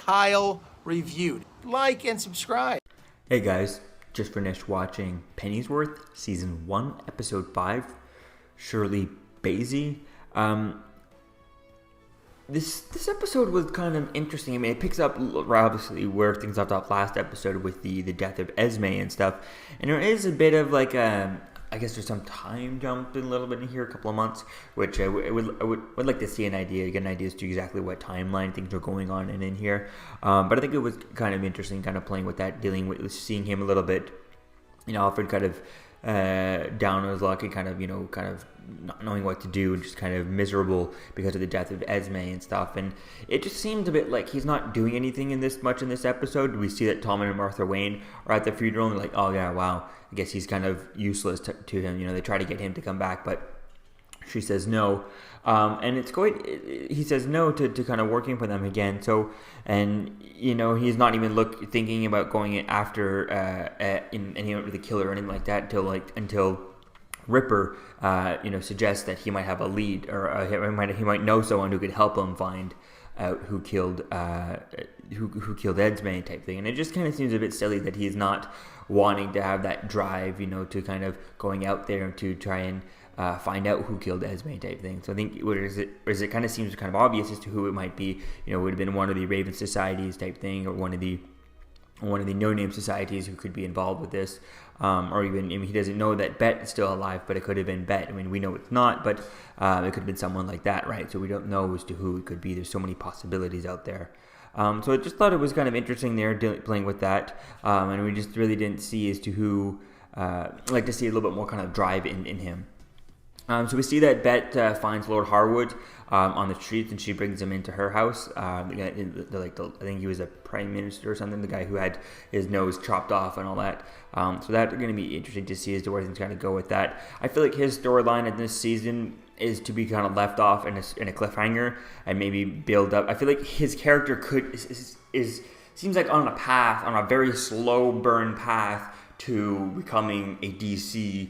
Kyle reviewed. Like and subscribe. Hey guys, just finished watching Pennyworth, Season 1, Episode 5, Shirley Bassey. This episode was kind of interesting. I mean, it picks up obviously where things left off last episode with the death of Esme and stuff. And there is a bit of like I guess there's some time jump in a little bit in here, a couple of months, which I would like to see get an idea as to exactly what timeline things are going on and in here. But I think it was kind of interesting, kind of playing with that, dealing with seeing him a little bit, Alfred kind of down on his luck and kind of not knowing what to do and just kind of miserable because of the death of Esme and stuff. And it just seemed a bit like he's not doing anything in this episode. We see that Tom and Martha Wayne are at the funeral and they're like, oh yeah, wow, I guess he's kind of useless to him. They try to get him to come back, but she says no. And it's he says no to kind of working for them again. So, and he's not even thinking about going after and he don't really kill her or anything like that until Ripper suggests that he might have a lead, or he might know someone who could help him find out who killed Esme type thing. And it just kind of seems a bit silly that he's not wanting to have that drive, to kind of going out there to try and find out who killed Esme type thing. So I think it kind of seems kind of obvious as to who it might be. It would have been one of the Raven societies type thing, or one of the no-name societies who could be involved with this. Or even, he doesn't know that Bet is still alive, but it could have been Bet. I mean, we know it's not, but it could have been someone like that, right? So we don't know as to who it could be. There's so many possibilities out there. So I just thought it was kind of interesting there, playing with that. And we just really didn't see as to who, like to see a little bit more kind of drive in him. So we see that Bet finds Lord Harwood on the streets, and she brings him into her house. I think he was a prime minister or something, the guy who had his nose chopped off and all that. So that's going to be interesting to see as to where things kind of go with that. I feel like his storyline in this season is to be kind of left off in a cliffhanger and maybe build up. I feel like his character seems like on a very slow burn path to becoming a DC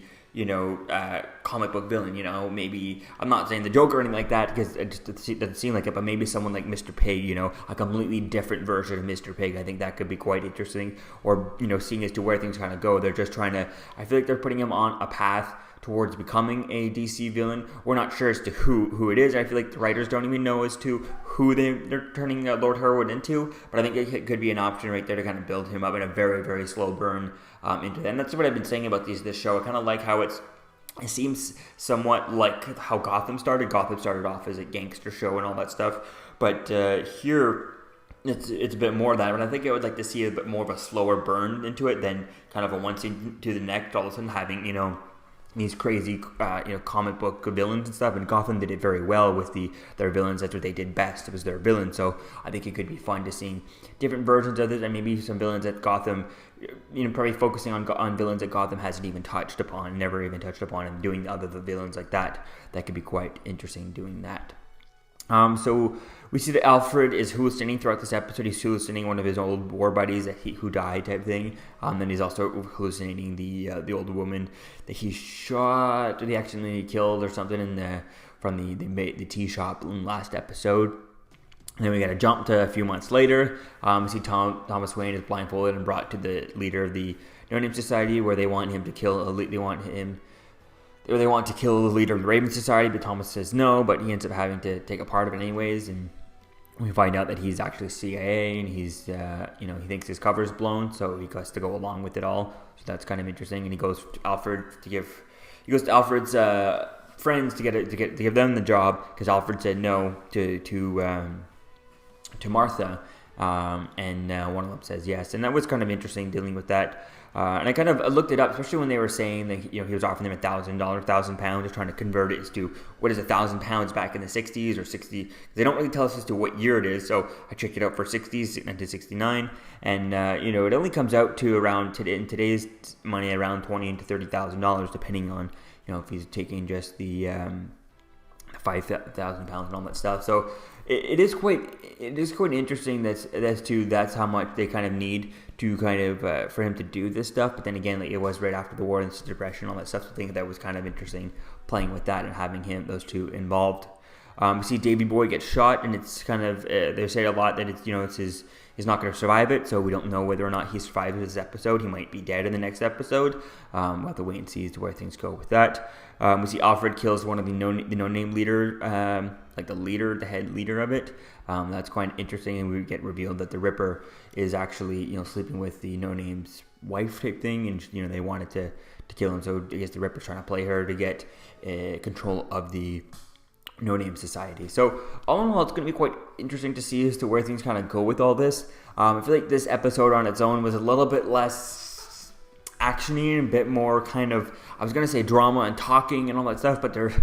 comic book villain. Maybe, I'm not saying the Joker or anything like that, because it just doesn't seem like it, but maybe someone like Mr. Pig, a completely different version of Mr. Pig. I think that could be quite interesting. Or, seeing as to where things kind of go. They're just trying to, I feel like they're putting him on a path towards becoming a DC villain. We're not sure as to who it is. I feel like the writers don't even know as to who they're turning Lord Harwood into, but I think it could be an option right there to kind of build him up in a very, very slow burn into that. And that's what I've been saying about this show. I kind of like how it seems somewhat like how Gotham started. Gotham started off as a gangster show and all that stuff, but here it's a bit more of that. But I think I would like to see a bit more of a slower burn into it than kind of a one scene to the next, all of a sudden having these crazy comic book villains and stuff. And Gotham did it very well with their villains. That's what they did best. It was their villains. So I think it could be fun to see different versions of it, and maybe some villains that Gotham, probably focusing on villains that Gotham hasn't even touched upon, never even touched upon, and doing other villains like that. That could be quite interesting doing that. So we see that Alfred is hallucinating throughout this episode. He's hallucinating one of his old war buddies who died type thing. Then he's also hallucinating the old woman that he shot, that he accidentally killed or something from the tea shop in last episode. And then we got to jump to a few months later. We see Thomas Wayne is blindfolded and brought to the leader of the No Name Society, where they want him to kill. They want to kill the leader of the Raven Society, but Thomas says no, but he ends up having to take a part of it anyways, and we find out that he's actually CIA, and he's, he thinks his cover's blown, so he has to go along with it all. So that's kind of interesting, and he goes to Alfred's friends to give them the job, because Alfred said no to Martha, and one of them says yes, and that was kind of interesting dealing with that. And I kind of looked it up, especially when they were saying that he was offering them £1,000, just trying to convert it as to what is £1,000 back in the 60s or 60. They don't really tell us as to what year it is, so I checked it out for 60s, 1969, and it only comes out to around in today's money around $20,000 to $30,000, depending on if he's taking just the £5,000 and all that stuff. So it is quite interesting that's how much they kind of need to kind of for him to do this stuff. But then again, it was right after the war and depression and all that stuff. So I think that was kind of interesting playing with that and having those two involved. We see Davy Boy get shot, and it's kind of they say a lot that he's not going to survive it, so we don't know whether or not he survives this episode. He might be dead in the next episode. We'll have to wait and see as to where things go with that. We see Alfred kills one of the no-name leader, like the head leader of it. That's quite interesting, and we get revealed that the Ripper is actually sleeping with the no-name's wife type thing, and they wanted to kill him. So I guess the Ripper's trying to play her to get control of the no-name society. So all in all, it's going to be quite interesting to see as to where things kind of go with all this. I feel like this episode on its own was a little bit less actiony and a bit more kind of, I was going to say drama and talking and all that stuff, but there's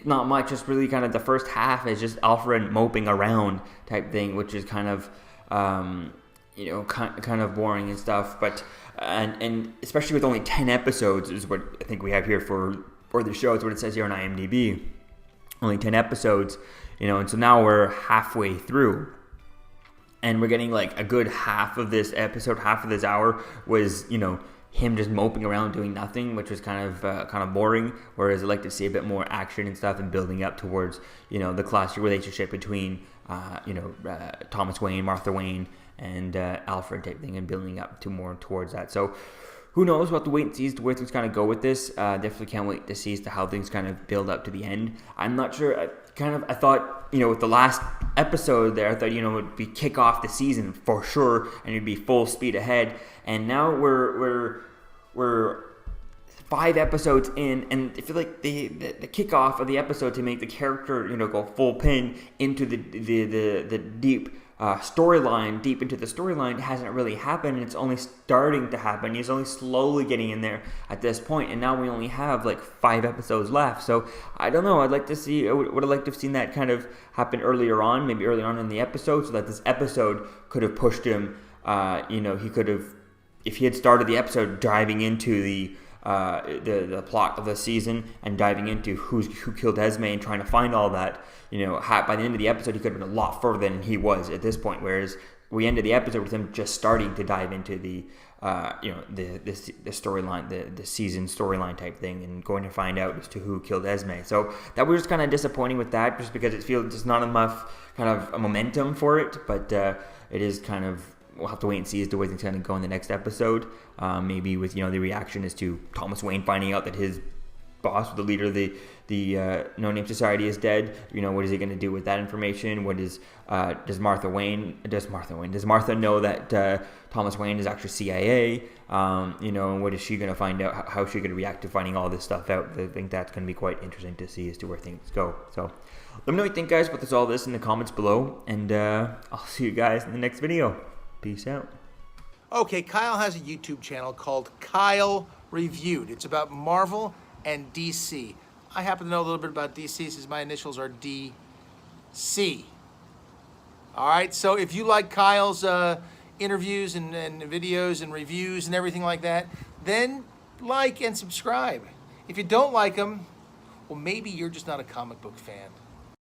not much. It's really kind of the first half is just Alfred moping around type thing, which is kind of kind of boring and stuff. But and especially with only 10 episodes is what I think we have here for the show. It's what it says here on IMDb. Only 10 episodes, and so now we're halfway through, and we're getting like a good half of this episode, half of this hour was, him just moping around doing nothing, which was kind of boring. Whereas I'd like to see a bit more action and stuff and building up towards, the classic relationship between, Thomas Wayne, Martha Wayne, and Alfred type thing, and building up to more towards that. So who knows? We'll have to wait and see as to where things kind of go with this. Definitely can't wait to see as to how things kind of build up to the end. I'm not sure. I thought, with the last episode there, I thought, it would be kick off the season for sure, and it'd be full speed ahead. And now we're 5 episodes in, and I feel like the kickoff of the episode to make the character, go full pin into the deep storyline, deep into the storyline, hasn't really happened, and it's only starting to happen. He's only slowly getting in there at this point, and now we only have like 5 episodes left. So I don't know. I would have liked to have seen that kind of happen earlier on, maybe early on in the episode, so that this episode could have pushed him. He could have, if he had started the episode diving into the plot of the season and diving into who killed Esme and trying to find all that, by the end of the episode he could have been a lot further than he was at this point, whereas we ended the episode with him just starting to dive into the storyline, the season storyline type thing, and going to find out as to who killed Esme. So that was just kind of disappointing with that, just because it feels just not enough kind of a momentum for it, but it is kind of, we'll have to wait and see as to where things going to go in the next episode. Maybe with, the reaction as to Thomas Wayne finding out that his boss, the leader of the No-Name Society, is dead. What is he going to do with that information? What is does Martha know that Thomas Wayne is actually CIA? And what is she going to find out? How is she going to react to finding all this stuff out? I think that's going to be quite interesting to see as to where things go. So let me know what you think, guys, about all this in the comments below, and I'll see you guys in the next video. Peace out. Okay, Kyle has a YouTube channel called Kyle Reviewed. It's about Marvel and DC. I happen to know a little bit about DC since my initials are DC. All right, so if you like Kyle's interviews and videos and reviews and everything like that, then like and subscribe. If you don't like them, well, maybe you're just not a comic book fan.